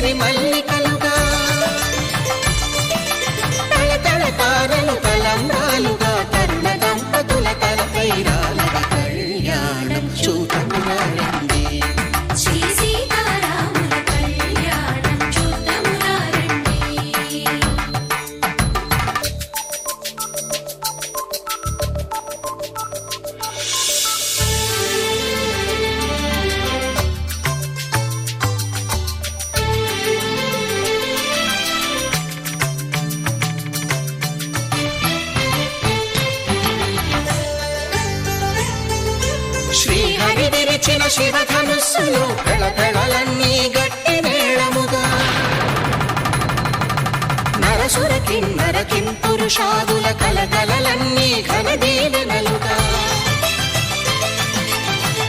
సిరి మల్లికలుగా తళతళ తారలు తలంబ్రాలుగా తరుణ దంపతుల తలపై రాలగ కళ్యాణం చూడమురండి శ్రీ సీతారాముల కళ్యాణం చూడమురండి. శ్రీహరి విరిచిన శివధనుస్సులో కళకళలన్నీ గట్టి మేళముగా నరసుర కిన్నర కింపురుషాదుల కలకలలన్నీ ఘన దీవెనలుగా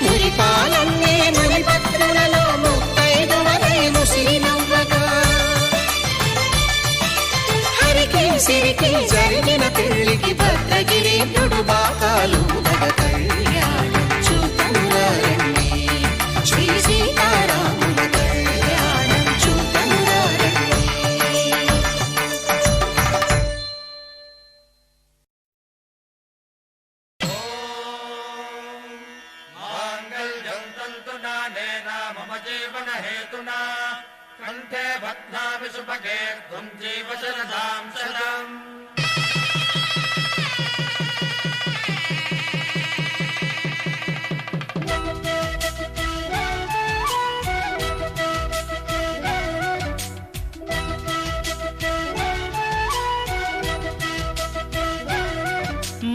మురిపాలన్నీ మణిపత్రులలో ముత్తైదువలై ముసిరి నవ్వగా హరికి సిరికి జరిగిన పెళ్లికి భద్రగిరీంద్రుడు బాకాలు కళ్యాణం చూడమురండి శ్రీ సీతారాముల కళ్యాణం చూడమురండి. మాంగళ్యం తంతునా నేనా మమ జీవన హేతునా కంఠే బధ్నామి సుభగే త్వం జీవ శరదాం శతం.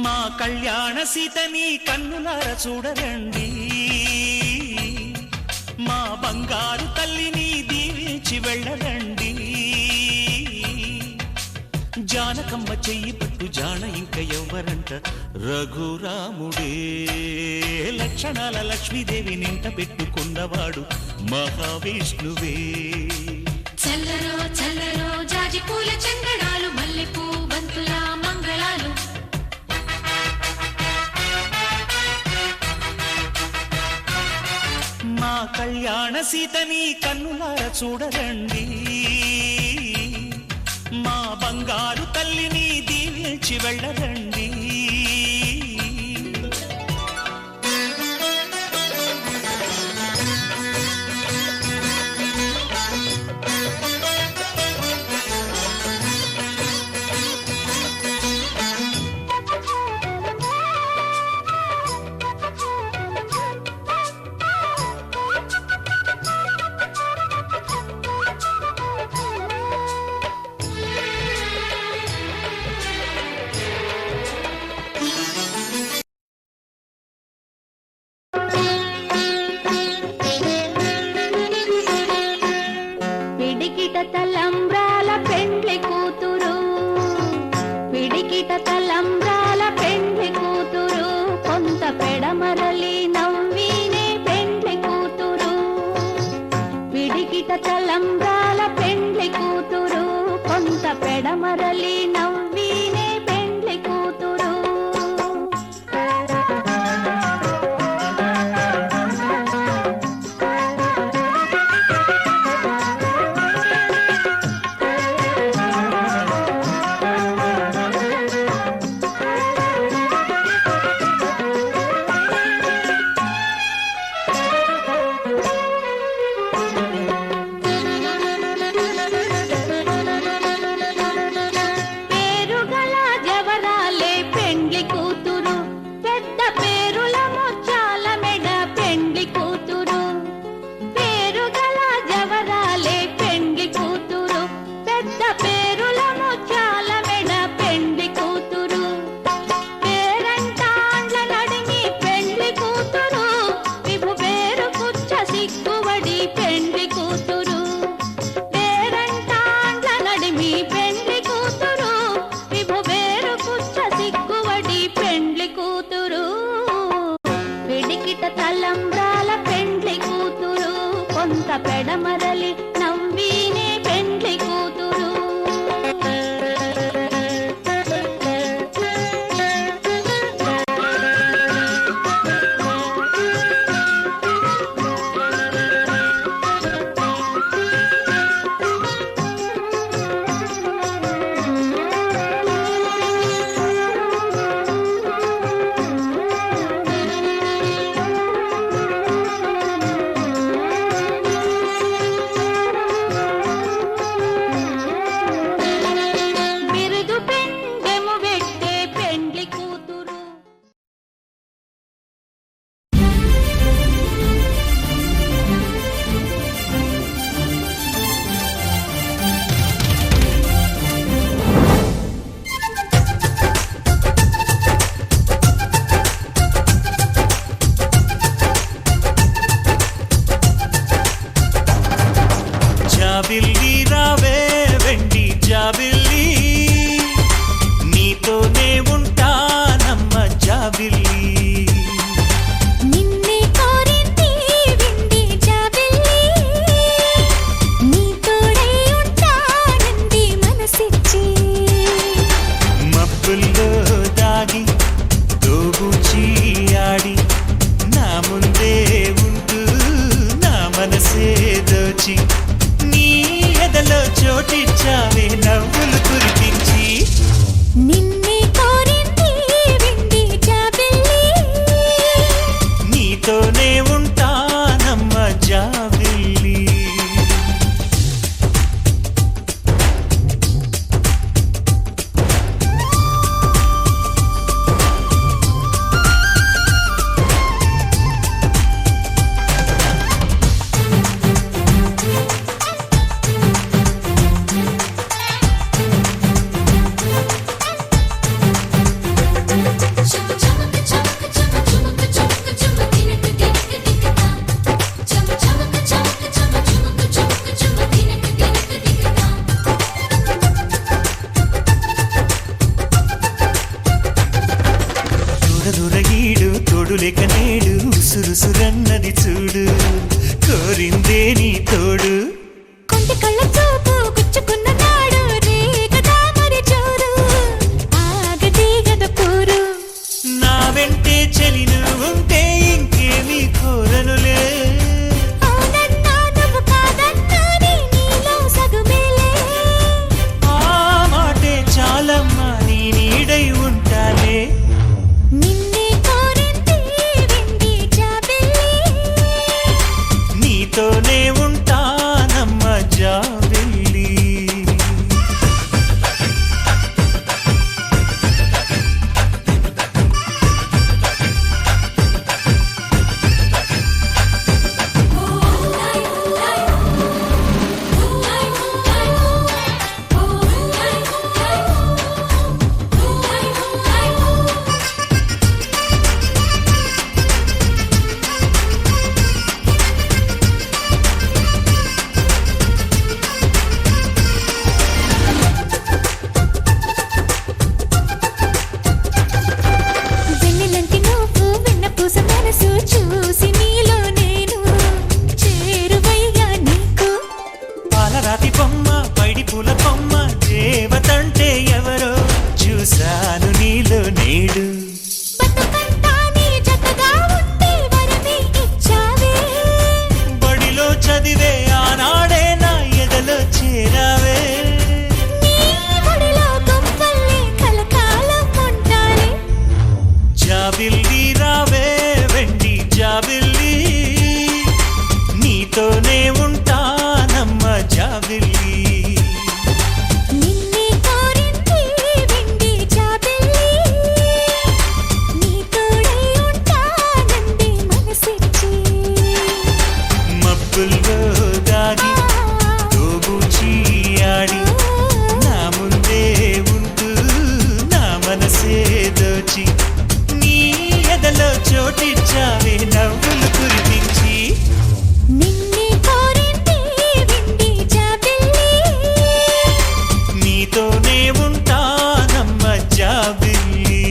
మా కళ్యాణ సీతని కన్నులార చూడరండి, మా బంగారు తల్లిని దీవించి వెళ్ళరండి. జానకమ్మ చెయ్యి పట్టు జాన ఇంక ఎవ్వరంట రఘురాముడే. లక్షణాల లక్ష్మీదేవి నింట పెట్టుకున్నవాడు మహావిష్ణువే. చల్లరో చల్లరో జాజి పూల చందనాలు మల్లెపూ బంతుల మంగళాలు. మా కళ్యాణ సీతని కన్నులార చూడరండి, మా బంగారు తల్లిని దీవించి వెళ్ళరండి. తలంబ్రాల పెండ్లి కూతురు, పిడికిట తలంబ్రాల పెండ్లి కూతురు, కొంత పెడమరలి నవ్వినే పెండ్లి కూతురు. పిడికిట తలంబ్రాల పెండ్లి కూతురు, కొంత పెడమరలి నవ్వినే పెండ్లి కూతురు. తలంబ్రాల పెండ్లి కూతురు, కొంత పెడమరలి నవ్వినే పెండ్లి కూతురు. దోచి నీ ఎదలో చోటిచ్చావే నవ్వులు కురిపించి నిన్నే కోరింది వెండి జాబిల్లి నీతోనే ఉంటానమ్మ జాబిల్లి దూరదూరగీడు తోడులేక నేడు ఉసురుసురన్నది చూడు కోరిందే నీ తోడు కొంటి కళ్ళ చూపు గుచ్చుకున్న నాడు రేగదా మరి చూడు ఆగది గద పూరు నా వెంటే చెలిను ఉంటే ఇంకేమీ కోరనులే అవునన్నా నువ్వు కాదన్నా నీలో సగుమేలే ఆ మాటే చాలమ్మా నీ నీడై ఉంటాలే నిన్నే కోరింది వెండి జాబిల్లి నీతోనే ఉంటానమ్మ జాబిల్లి వెన్నెలంటి నువ్వు వెన్నపూస మనసు చూసి నీలో నేను చేరువయ్యా నీకు పాలరాతి బొమ్మ పైడి పూల బొమ్మ దేవతంటే ఎవరో చూశాను నీలో నేడు బతుకంతా నీ జతగా ఉంటే వరమే ఇచ్చావే బడిలో చదివే ఆనాడే నా ఎదలో చేరావే నీ ఒడిలో గుంపల్లే కలకాలం ఉంటానే జాబిల్లి రావే వెండి జాబిల్లి నీతోనే ఉంటానమ్మ జాబిల్లి నిన్నే కోరింది వెండి జాబిల్లి నీ తోడై ఉంటానంది మనసిచ్చి మబ్బుల్లో దాగి తోబూచి ఆడి నా ముందే ఉంటూ నా మనసే దోచి నీ ఎదలో చోటిచ్చావే నవ్వులు కురిపించి నిన్నే కోరింది వెండి జాబిల్లి నీతోనే ఉంటానమ్మ జాబిల్లి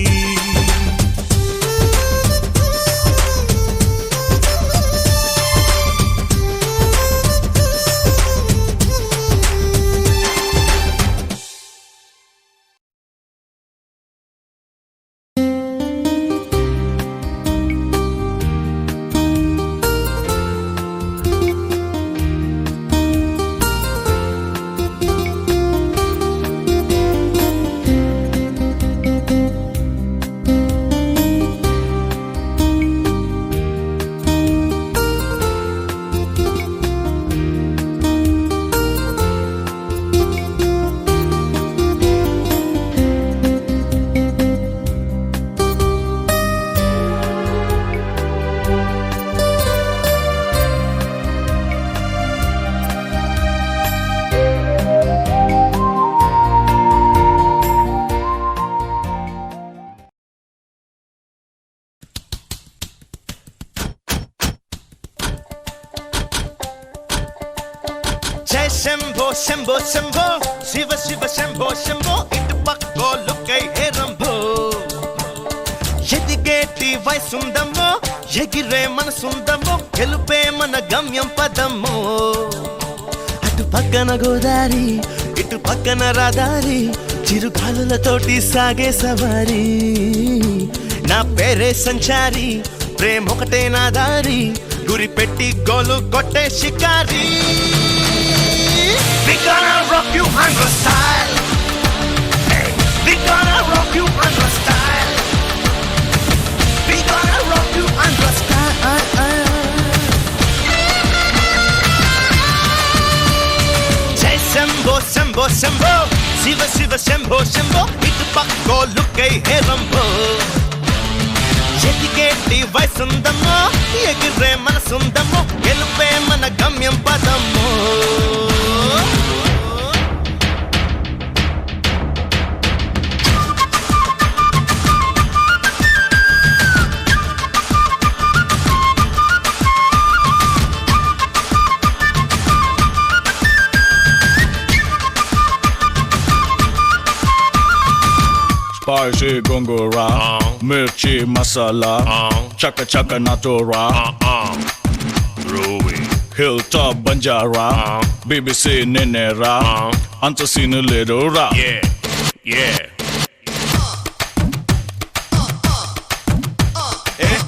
జయ శంభో శంభో శంభో శివ శివ శంభో శంభో ఇటు పక్కోలుకై హేరంభో ఎదిగేటి వయసుందమ్మో ఎగిరే మనసుందమ్మో గెలుపే మన గమ్యం పదమ్మో అటు పక్కన గోదారి ఇటు పక్కన రాదారి చిరుగాలులతోటి సాగే సవారి నా పేరే సంచారి ప్రేమొకటే నా దారి గురి పెట్టి గోలు కొట్టే shikari We gonna rock you under style Hey, we gonna rock you under style We gonna rock you under style Jai Shambho, Shambho, Shambho Shiva, Shiva, Shambho, Shambho Itu pakko lukkai he Rambo ఎదిగేటి వయసుందమ్మో ఎగిరే మనసుందమ్మో గెలుపే మన గమ్యం పదమ్మో Spicy gongora, mirchi masala, chaka chaka natura, Ruby, Hilltop Banjara, BBC Ninera, Antasina Lidora. Yeah, yeah.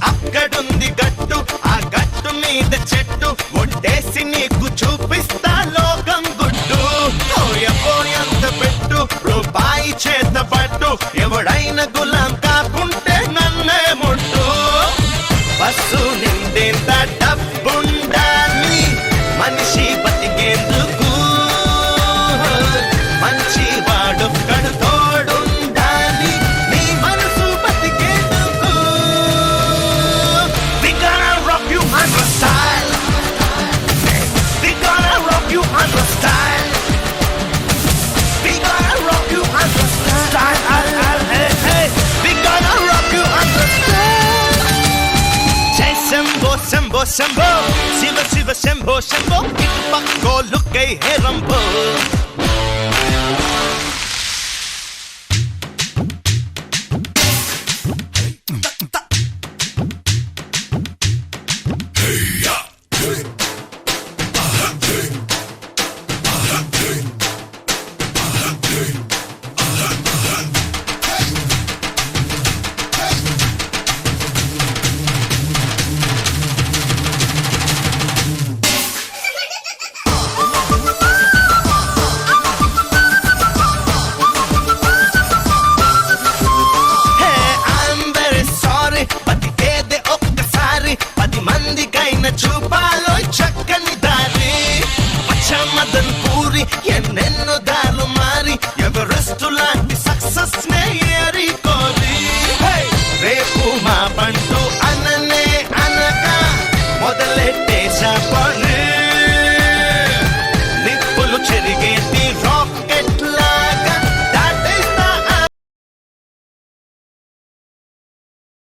అక్కడుంది గట్టు ఆ గట్టు మీద చెట్టు ఒట్టేసి నీకు చూపిస్తా లోకం గుట్టు పోయంత పెట్టు రూపాయి చేత పట్టు ఎవడైనా గులాం కాకుంటే నన్నే ముట్టు బస్సు నిండేంత డబ్బుండాలి మనిషి బతికేందుకు మంచి వాడు కడుతోడుండాలి నీ మనసు బతికేందుకు We gonna rock you under style We gonna rock you under style We gonna rock you under style hey, hey. We gonna rock you under style Jai Shambho, Shambho, Shambho Shiva, Shiva, Shambho, Shambho Itu pakko lukkai he Rambo